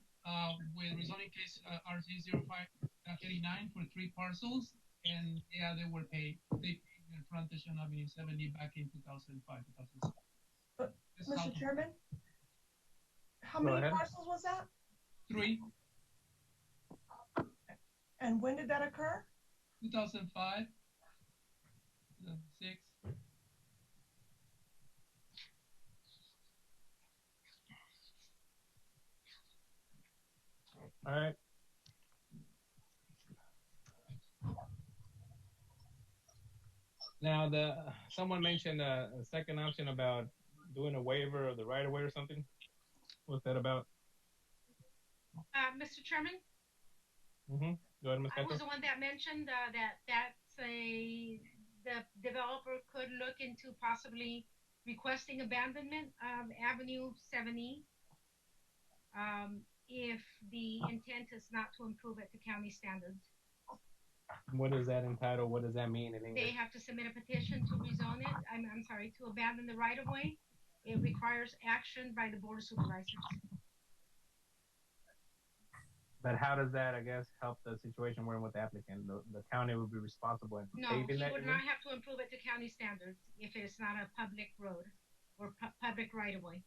with rezoning case RZ0589 for 3 parcels, and yeah, they were paid. They paid their frontage on Avenue 70 back in 2005, 2006. Mr. Chairman, how many parcels was that? 3. And when did that occur? 2005, 2006. All right. Now, someone mentioned a second option about doing a waiver of the right of way or something. What's that about? Mr. Chairman? Go ahead, Ms. I was the one that mentioned the developer could look into possibly requesting abandonment of Avenue 70 if the intent is not to improve it to county standards. What does that entitle? What does that mean in English? They have to submit a petition to rezone it. I'm sorry, to abandon the right of way. It requires action by the Board of Supervisors. But how does that, I guess, help the situation we're in with the applicant? The county would be responsible in paving that? No, he would not have to improve it to county standards if it's not a public road or public right of way.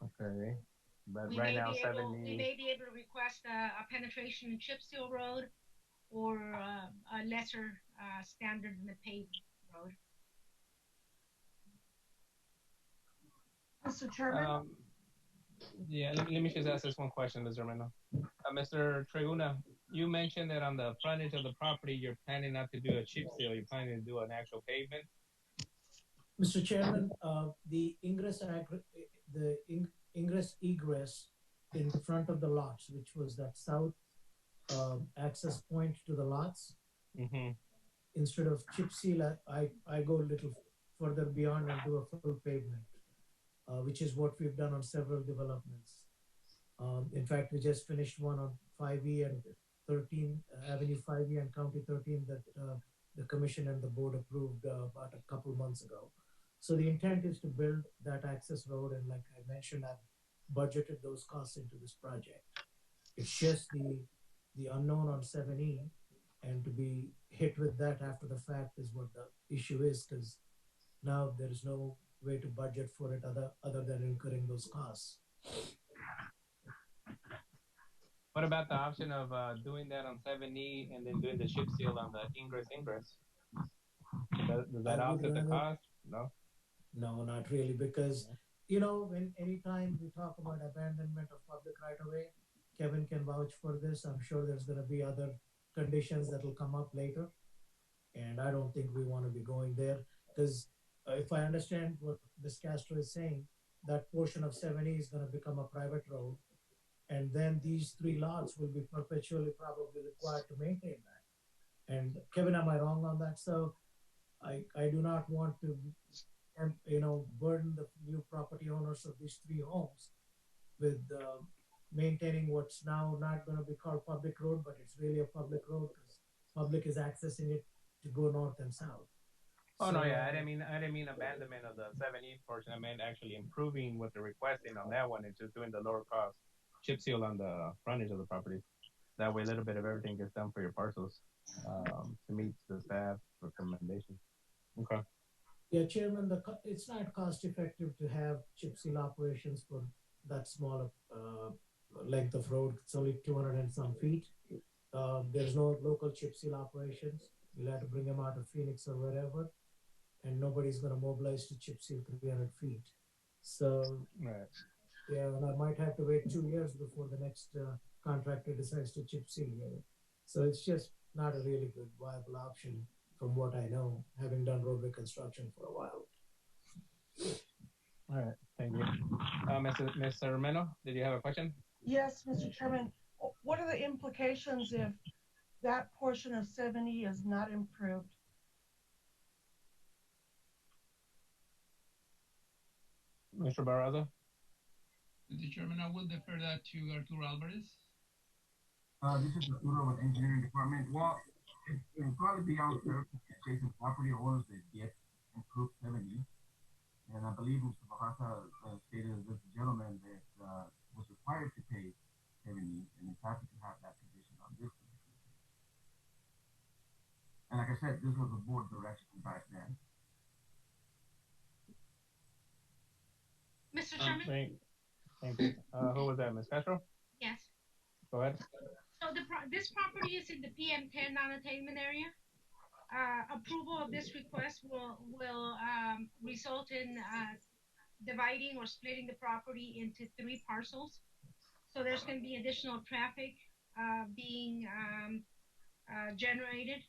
Okay. But right now, 70... we may be able to request a penetration and chip seal road or a lesser standard than the paved road. Mr. Chairman? Yeah, let me just ask this one question, Mr. Romano. Mr. Triguna, you mentioned that on the frontage of the property, you're planning not to do a chip seal, you're planning to do an actual pavement? Mr. Chairman, the ingress egress in front of the lots, which was that south access point to the lots, instead of chip seal, I go a little further beyond and do a full pavement, which is what we've done on several developments. In fact, we just finished one on 5E and 13, Avenue 5E and County 13 that the commission and the board approved about a couple months ago. So the intent is to build that access road, and like I mentioned, I've budgeted those costs into this project. It's just the unknown on 7E, and to be hit with that after the fact is what the issue is, because now there is no way to budget for it other than incurring those costs. What about the option of doing that on 7E and then doing the chip seal on the ingress? Does that offset the cost? No? No, not really, because, you know, anytime we talk about abandonment of public right-of-way, Kevin can vouch for this. I'm sure there's going to be other conditions that will come up later. And I don't think we want to be going there, because if I understand what Ms. Castro is saying, that portion of 70 is going to become a private road. And then these 3 lots will be perpetually probably required to maintain that. And Kevin, am I wrong on that? So I do not want to, burden the new property owners of these 3 homes with maintaining what's now not going to be called public road, but it's really a public road because public is accessing it to go north and south. Oh, so, no, yeah, I didn't mean abandonment of the 7E portion. I meant actually improving what they're requesting on that one and just doing the lower cost chip seal on the frontage of the property. That way, a little bit of everything gets done for your parcels to meet the staff recommendation. Okay. Yeah, Chairman, it's not cost effective to have chip seal operations for that small length of road. It's only 200 and some feet. There's no local chip seal operations. You'll have to bring them out of Phoenix or wherever, and nobody's going to mobilize to chip seal 300 feet. So, right. Yeah, and I might have to wait 2 years before the next contractor decides to chip seal here. So it's just not a really good viable option from what I know, having done roadway construction for a while. All right, thank you. Mr. Romero, did you have a question? Yes, Mr. Chairman. What are the implications if that portion of 70 is not improved? Mr. Barraza? Mr. Chairman, I will defer that to Arturo Alvarez. This is Arturo with Engineering Department. Well, it will probably be unfair to adjacent property owners that get improved 70. And I believe Mr. Barraza stated as a gentleman that was required to pay 70 and is happy to have that condition on this particular case. And like I said, this was a board direction back then. Mr. Chairman? Thank you. Who was that, Ms. Castro? Yes. Go ahead. So this property is in the PM10 non-attainment area. Approval of this request will result in dividing or splitting the property into 3 parcels. So there's going to be additional traffic being generated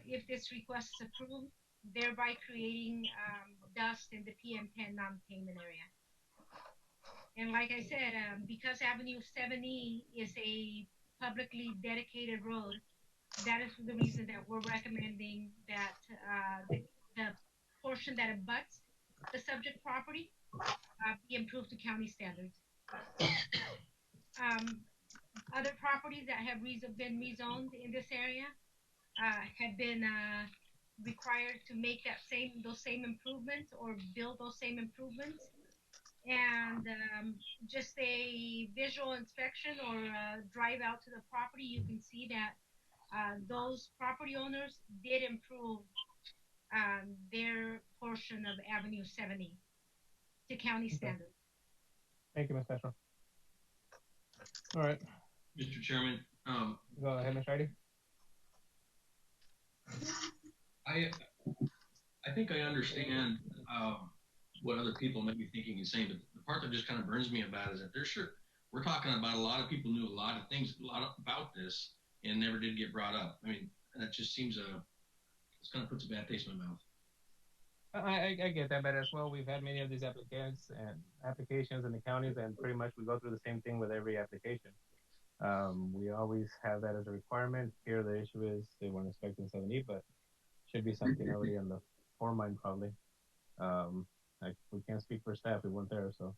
if this request is approved, thereby creating dust in the PM10 non-attainment area. And like I said, because Avenue 7E is a publicly dedicated road, that is the reason that we're recommending that the portion that abuts the subject property be improved to county standards. Other properties that have been rezoned in this area have been required to make those same improvements or build those same improvements. And just a visual inspection or drive out to the property, you can see that those property owners did improve their portion of Avenue 70 to county standards. Thank you, Ms. Castro. All right. Mr. Chairman. Go ahead, Ms. Hardy. I think I understand what other people might be thinking and saying, but the part that just kind of burns me about is that we're talking about a lot of people knew a lot of things, about this and never did get brought up. I mean, that just seems it kind of puts a bad taste in my mouth. I get that, but as well, we've had many of these applications in the counties, and pretty much we go through the same thing with every application. We always have that as a requirement. Here, the issue is they weren't expecting 70, but should be something already on the foremine probably. We can't speak for staff; we weren't there, so.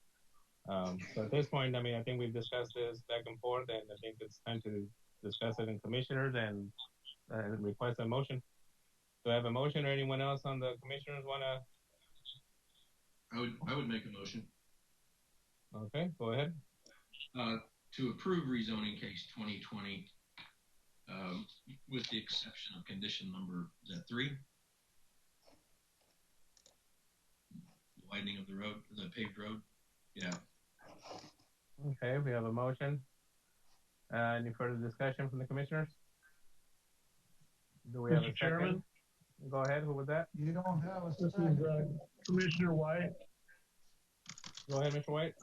So at this point, I mean, I think we've discussed this back and forth, and I think it's time to discuss it in commissioners and request a motion. Do I have a motion, or anyone else on the commissioners want to? I would make a motion. Okay, go ahead. To approve rezoning case 2020, with the exception of condition number 3, the widening of the road, the paved road. Yeah. Okay, we have a motion. Any further discussion from the commissioners? Do we have a second? Chairman? Go ahead. Who was that? You don't have a This second. is Commissioner White. Go ahead, Mr. White.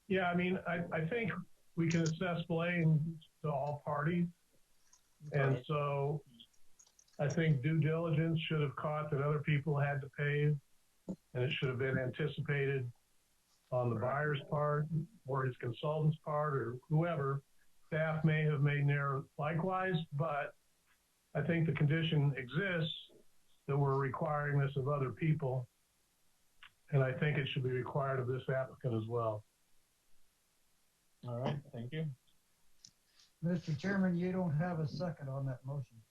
Yeah, I mean, I think we can assess blame to all parties. And so I think due diligence should have caught that other people had to pay, and it should have been anticipated on the buyer's part or his consultant's part or whoever. Staff may have made an error likewise, but I think the condition exists that we're requiring this of other people, and I think it should be required of this applicant as well. All right, thank you. Mr. Chairman, you don't have a second on that motion.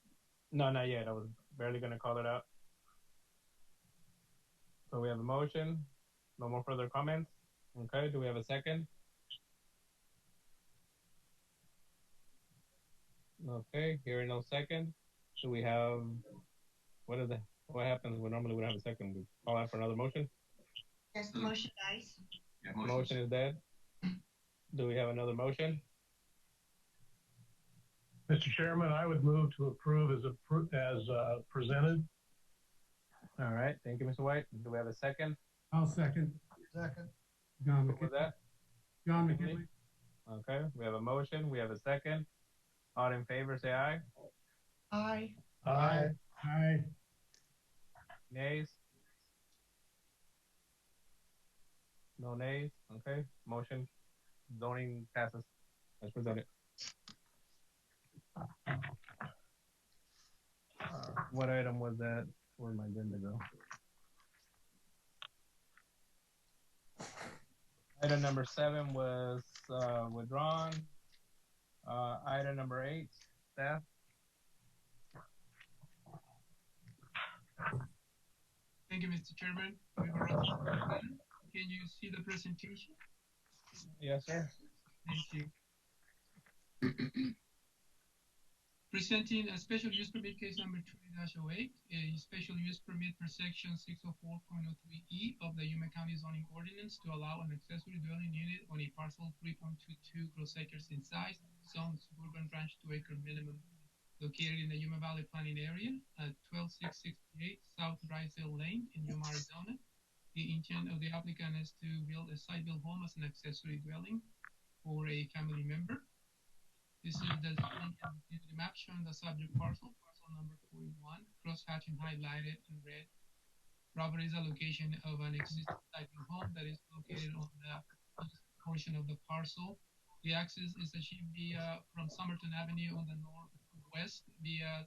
No, not yet. I was barely going to call it out. So we have a motion. No more further comments. Okay, do we have a second? Okay, hearing no second. Do we have, what happens when normally we don't have a second? We call out for another motion? Yes, the motion dies. Yeah, motion is dead. Do we have another motion? Mr. Chairman, I would move to approve as presented. All right, thank you, Mr. White. Do we have a second? I'll second. Second. John Who was McKinley. that? John McKinley? McKinley. Okay, we have a motion. We have a second. All in favor, say aye. Aye. Aye. Aye. Nays? No nays? Okay, motion, zoning passes as presented. What item was that? Where'd my agenda go? Item number 7 was withdrawn. Item number 8, staff. Thank you, Mr. Chairman. Can you see the presentation? Yes, sir. Thank you. Presenting a special use permit case number 20-08, a special use permit per section 604.03E of the Yuma County zoning ordinance to allow an accessory dwelling unit on a parcel 3.22 gross acres in size, zone suburban ranch 2-acre minimum, located in the Yuma Valley planning area at 12668 South Drysdale Lane in Yuma, Arizona. The intent of the applicant is to build a site-built home as an accessory dwelling for a family member. This is the zoning and utility map showing the subject parcel number 41, crosshatched and highlighted in red. Property is a location of an existing site-built home that is located on the east portion of the parcel. The access is achieved via from Somerton Avenue on the northwest via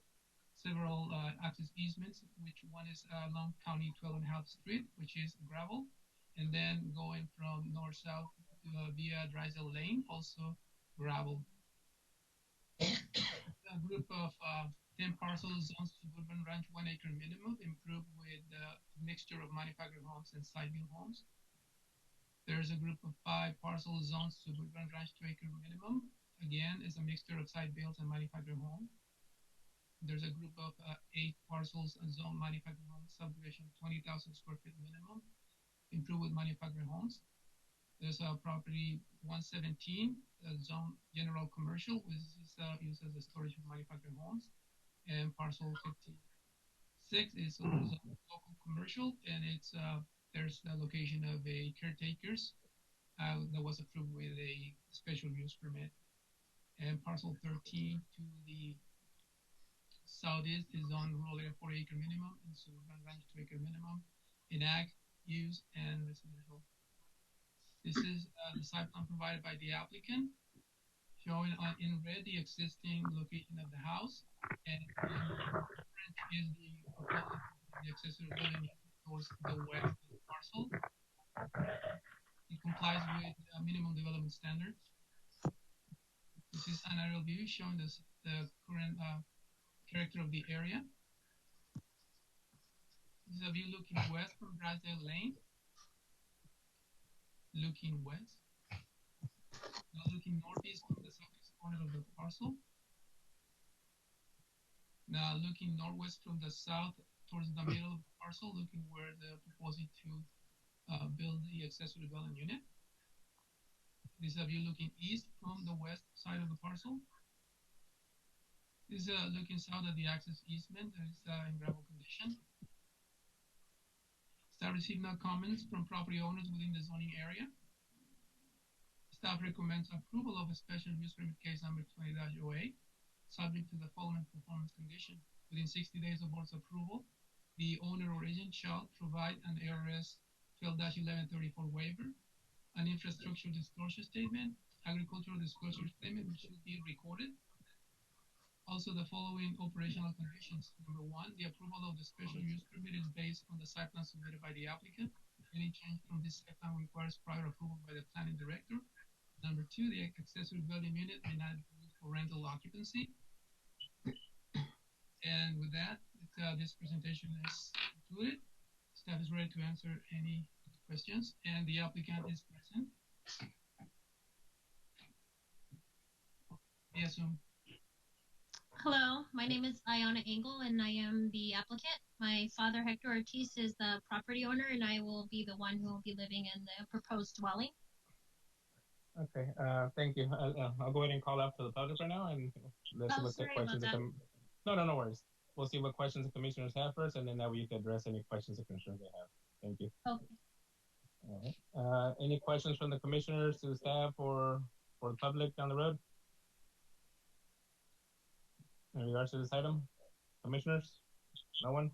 several access easements, which one is along County 12.5 Street, which is gravel, and then going from north-south via Drysdale Lane, also gravel. A group of 10 parcels on suburban ranch 1-acre minimum, improved with a mixture of manufactured homes and site-built homes. There's a group of 5 parcel zones suburban ranch 2-acre minimum. Again, is a mixture of site-built and manufactured home. There's a group of 8 parcels zone manufactured home subdivision 20,000 square feet minimum, improved with manufactured homes. There's a property 117, zone general commercial, which is used as a storage of manufactured homes, and parcel 56 is local commercial, and it's there's the location of a caretakers that was approved with a special use permit, and parcel 13 to the southeast is on rural area 4-acre minimum and suburban ranch 2-acre minimum in ag use and residential. This is the site plan provided by the applicant, showing in red the existing location of the house, and in orange is the proposed the accessory building towards the west of the parcel. It complies with minimum development standards. This is an aerial view showing the current character of the area. This is a view looking west from Drysdale Lane. Looking west. Now looking northeast from the southeast corner of the parcel. Now looking northwest from the south towards the middle of the parcel, looking where they're proposing to build the accessory dwelling unit. This is a view looking east from the west side of the parcel. This is looking south at the access easement that is in gravel condition. Staff received no comments from property owners within the zoning area. Staff recommends approval of a special use permit case number 20-08, subject to the following performance condition. Within 60 days of board's approval, the owner or agent shall provide an ARS 12-1134 waiver, an infrastructure disclosure statement, agricultural disclosure statement, which should be recorded. Also, the following operational conditions. Number 1, the approval of the special use permit is based on the site plan submitted by the applicant. Any change from this site plan requires prior approval by the planning director. Number 2, the accessory dwelling unit may not be used for rental occupancy. And with that, this presentation is concluded. Staff is ready to answer any questions, and the applicant is present. Yes, Hello, my name is Iona Engel, and I am the applicant. My father, Hector Ortiz, is the property owner, and I will be the one who will be living in the proposed dwelling. Okay. Thank you. I'll go ahead and call out to the public right now, and let's see Oh, what sorry about questions that. No worries. We'll see what questions the commissioners have first, and then that way you can address any questions or concerns they have. Thank you. Okay. All right. Any questions from the commissioners to the staff or for the public down the road in regards to this item? Commissioners? No one?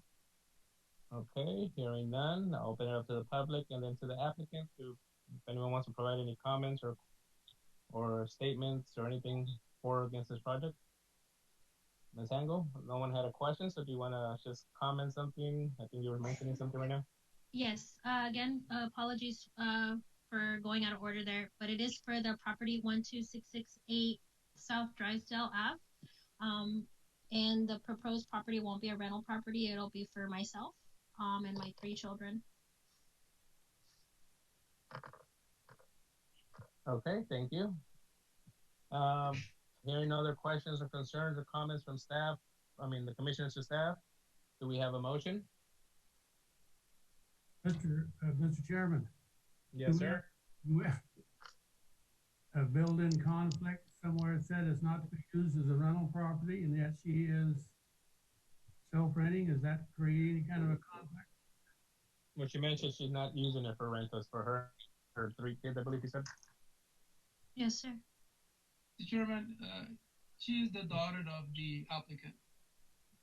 Okay. Hearing none, I'll open it up to the public and then to the applicant to if anyone wants to provide any comments or statements or anything for or against this project. Ms. Angle, no one had a question, so do you want to just comment something? I think you were mentioning something right now. Yes. Again, apologies for going out of order there, but it is for the property 12668 South Drysdale Ave. And the proposed property won't be a rental property. It'll be for myself and my 3 children. Okay, thank you. Hearing no other questions or concerns or comments from staff, the commissioners to staff, do we have a motion? Mr. Chairman. Yes, sir. Do we have a built-in conflict somewhere? It said it's not to be used as a rental property, and yet she is self-renting. Is that create any kind of a conflict? Well, she mentioned she's not using it for rentals for her 3 kids, I believe you said. Yes, sir. Mr. Chairman, she is the daughter of the applicant.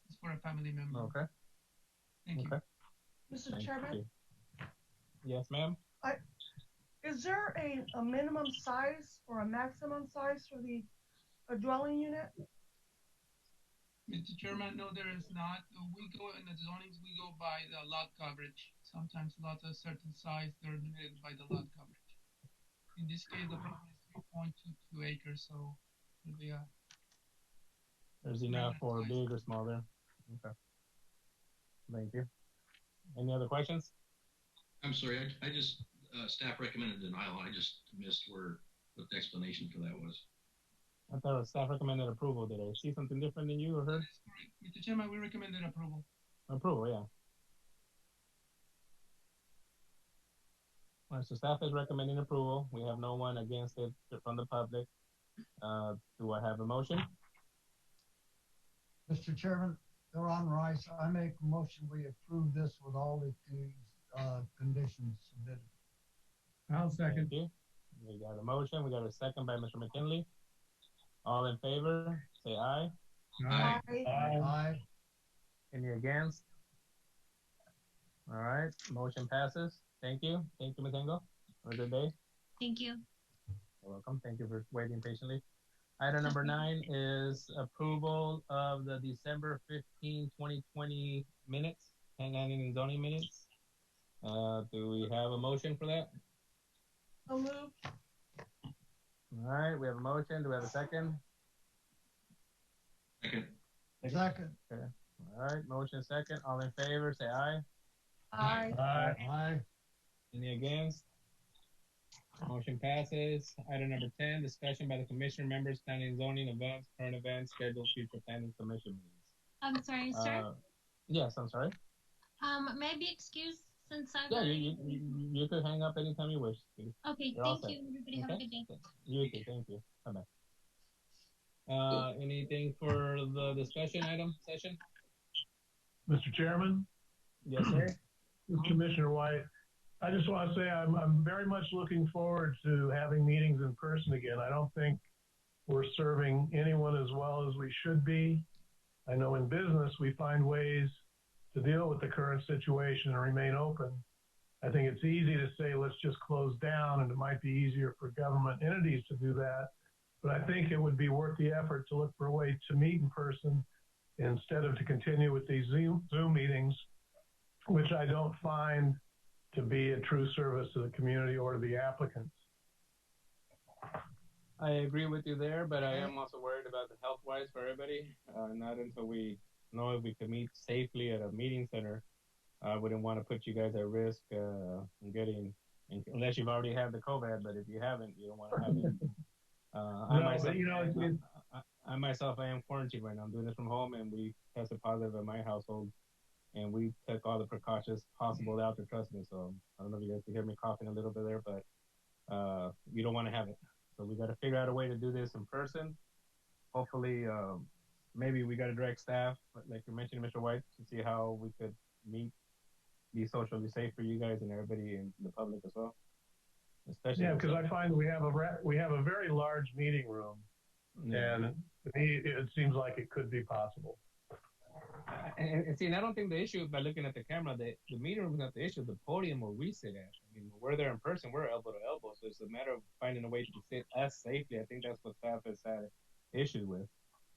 It's for a family member. Okay. Thank you. Mr. Chairman? Yes, ma'am. Is there a minimum size or a maximum size for the dwelling unit? Mr. Chairman, no, there is not. We go in the zonings, we go by the lot coverage. Sometimes lots of certain size, they're limited by the lot coverage. In this case, the property is 3.22 acres, so it'll be There's enough for big or small there. Okay. Thank you. Any other questions? I'm sorry, I just, staff recommended denial. I just missed what the explanation for that was. I thought staff recommended approval. Did I see something different than you or her? Mr. Chairman, we recommended approval. Approval, yeah. All right, so staff is recommending approval. We have no one against it from the public. Do I have a motion? Mr. Chairman, Ron Rice, I make a motion we approve this with all of these conditions submitted. I'll second. Thank you. We got a motion. We got a second by Mr. McKinley. All in favor, say aye. Aye. Aye. Aye. Any against? All right, motion passes. Thank you. Thank you, Ms. Engel. Have a good day. Thank you. You're welcome. Thank you for waiting patiently. Item number 9 is approval of the December 15, 2020 minutes, planning and zoning minutes. Do we have a motion for that? So moved. All right, we have a motion. Do we have a second? Second. Second. Okay. All right, motion second. All in favor, say aye. Aye. Aye. Aye. Any against? Motion passes. Item number 10, discussion by the commissioner members, planning and zoning events, current events, scheduled future planning commission meetings. I'm sorry, sir. Yes, I'm sorry. May I be excused since I've Yeah, you could hang up anytime you wish. Okay, thank you. Everybody have a good day. You too, thank you. Bye-bye. Anything for the discussion item session? Mr. Chairman? Yes, sir. Commissioner White, I just want to say I'm very much looking forward to having meetings in person again. I don't think we're serving anyone as well as we should be. I know in business we find ways to deal with the current situation and remain open. I think it's easy to say, let's just close down, and it might be easier for government entities to do that. But I think it would be worth the effort to look for a way to meet in person instead of to continue with these Zoom meetings, which I don't find to be a true service to the community or to the applicants. I agree with you there, but I am also worried about the health-wise for everybody. Not until we know if we can meet safely at a meeting center. I wouldn't want to put you guys at risk getting, unless you've already had the COVID, but if you haven't, you don't want to have it. I myself, I am quarantined right now. I'm doing this from home, and we tested positive in my household, and we took all the precautions possible out there, trust me. So I don't know if you guys can hear me coughing a little bit there, but you don't want to have it. So we got to figure out a way to do this in person. Hopefully, maybe we got to direct staff, like you mentioned, Mr. White, to see how we could meet, be socially safe for you guys and everybody in the public as well. Especially yeah, because I find we have a very large meeting room, and to me, it seems like it could be possible. And see, and I don't think the issue by looking at the camera, the meeting room is not the issue. The podium where we sit at. I mean, we're there in person. We're elbow to elbow, so it's a matter of finding a way to sit us safely. I think that's what staff has had issues with.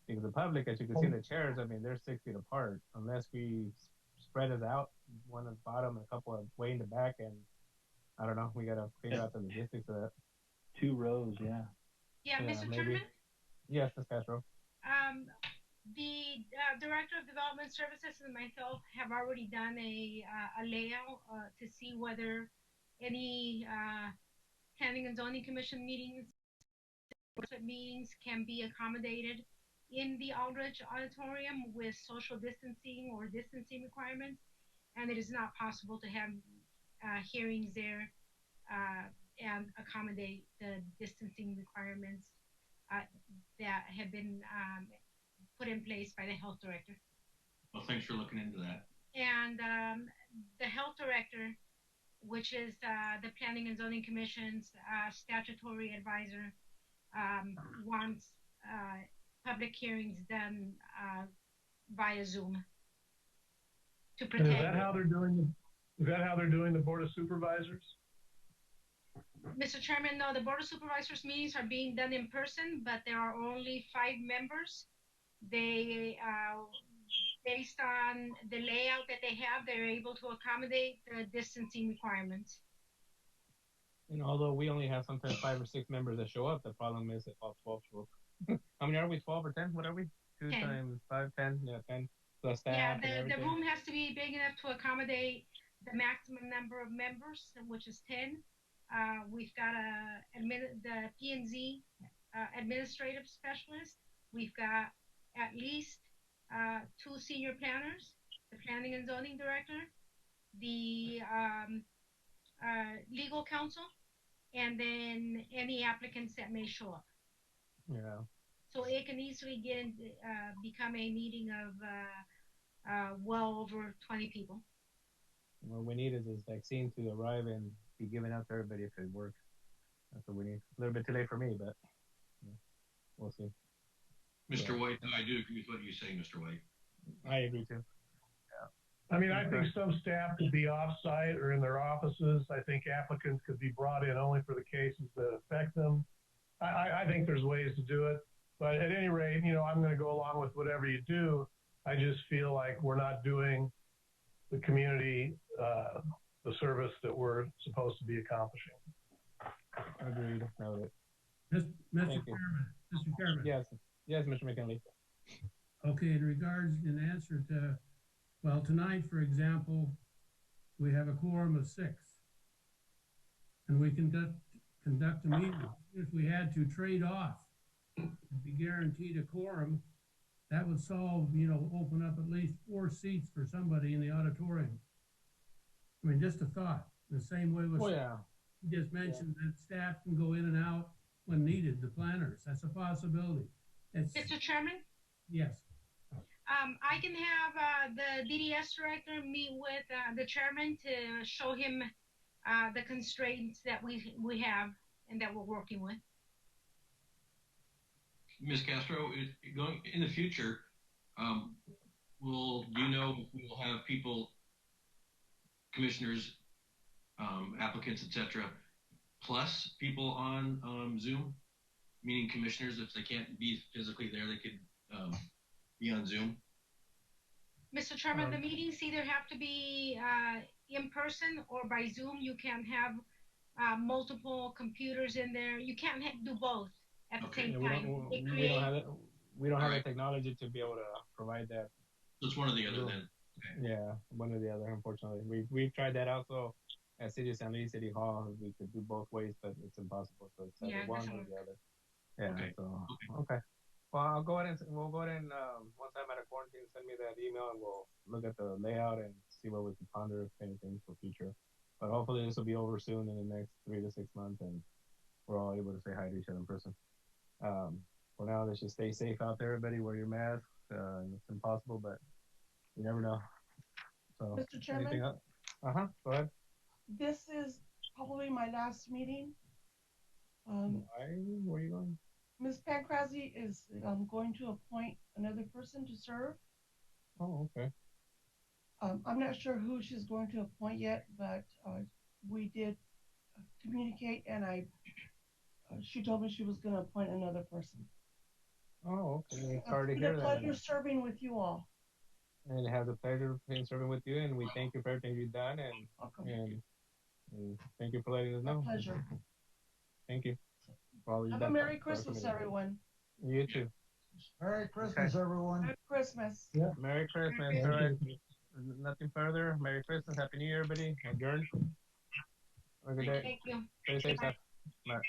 Because the public, as you can see in the chairs, I mean, they're 6 feet apart. Unless we spread us out, one at the bottom, and a couple of way in the back, and I don't know. We got to figure out the logistics of that. 2 rows, yeah. Yeah, Mr. Chairman? Yes, Ms. Castro. The Director of Development Services and myself have already done a layout to see whether any Planning and Zoning Commission meetings can be accommodated in the Aldrich Auditorium with social distancing or distancing requirements, and it is not possible to have hearings there and accommodate the distancing requirements that have been put in place by the health director. Well, thanks for looking into that. And the health director, which is the Planning and Zoning Commission's statutory advisor, wants public hearings done via Zoom to protect. And is that how they're doing? Is that how they're doing the Board of Supervisors? Mr. Chairman, no, the Board of Supervisors meetings are being done in person, but there are only 5 members. They, based on the layout that they have, they're able to accommodate the distancing requirements. And although we only have sometimes 5 or 6 members that show up, the problem is if all 12 show up. How many are we? 12 or 10? What are we? 2 10. times 5, 10? Yeah, 10. Plus staff. Yeah, and everything. the room has to be big enough to accommodate the maximum number of members, which is 10. We've got the P&Z administrative specialist. We've got at least 2 senior planners, the planning and zoning director, the legal counsel, and then any applicants that may show up. Yeah. So it can easily become a meeting of well over 20 people. What we need is this vaccine to arrive and be given out to everybody if it works. That's what we need. A little bit too late for me, but yeah, we'll see. Mr. White, I do agree with what you say, Mr. White. I agree too. Yeah. I mean, I think some staff could be off-site or in their offices. I think applicants could be brought in only for the cases that affect them. I think there's ways to do it. But at any rate, I'm going to go along with whatever you do. I just feel like we're not doing the community the service that we're supposed to be accomplishing. Agreed. Noted. Mr. Chairman. Yes, Mr. McKinley. Okay, in answer to, well, tonight, for example, we have a quorum of 6, and we conduct a meeting. If we had to trade off and be guaranteed a quorum, that would solve, open up at least 4 seats for somebody in the auditorium. I mean, just a thought. The same way with, you just mentioned that staff can go in and out when needed, the planners. That's a possibility. Mr. Chairman? Yes. I can have the DDS director meet with the chairman to show him the constraints that we have and that we're working with. Ms. Castro, going in the future, do you know if we will have people, commissioners, applicants, etc., plus people on Zoom? Meaning commissioners, if they can't be physically there, they could be on Zoom? Mr. Chairman, the meetings either have to be in person or by Zoom. You can have multiple computers in there. You can't do both at the same time. We don't have the technology to be able to provide that. So it's one or the other then. Okay. Yeah, one or the other. Unfortunately, we've tried that also at City of San Luis City Hall. We could do both ways, but it's impossible. So it's either one or the other. Yeah. Okay. So okay. Well, we'll go ahead and once I'm out of quarantine, send me that email and we'll look at the layout and see what we can ponder, if anything, for future. But hopefully this will be over soon in the next 3 to 6 months, and we're all able to say hi to each other in person. For now, let's just stay safe out there, everybody. Wear your masks. It's impossible, but you never know. So, Mr. Chairman? anything else? Go ahead. This is probably my last meeting. Why? Where are you going? Ms. Pancrazi is going to appoint another person to serve. Oh, okay. I'm not sure who she's going to appoint yet, but we did communicate, and she told me she was going to appoint another person. Oh, okay. Sorry to It's been hear a that. pleasure serving with you all. And it has a pleasure being serving with you, and we thank you for everything you've done, and thank you for letting us know. My pleasure. Thank you for all you've Have done. a Merry Christmas, everyone. You too. Merry Christmas, everyone. Merry Christmas. Yeah. Merry Christmas. All right. Nothing further. Merry Christmas. Happy New Year, everybody. Adjourned. Have a good day. Thank you. Stay safe. Bye.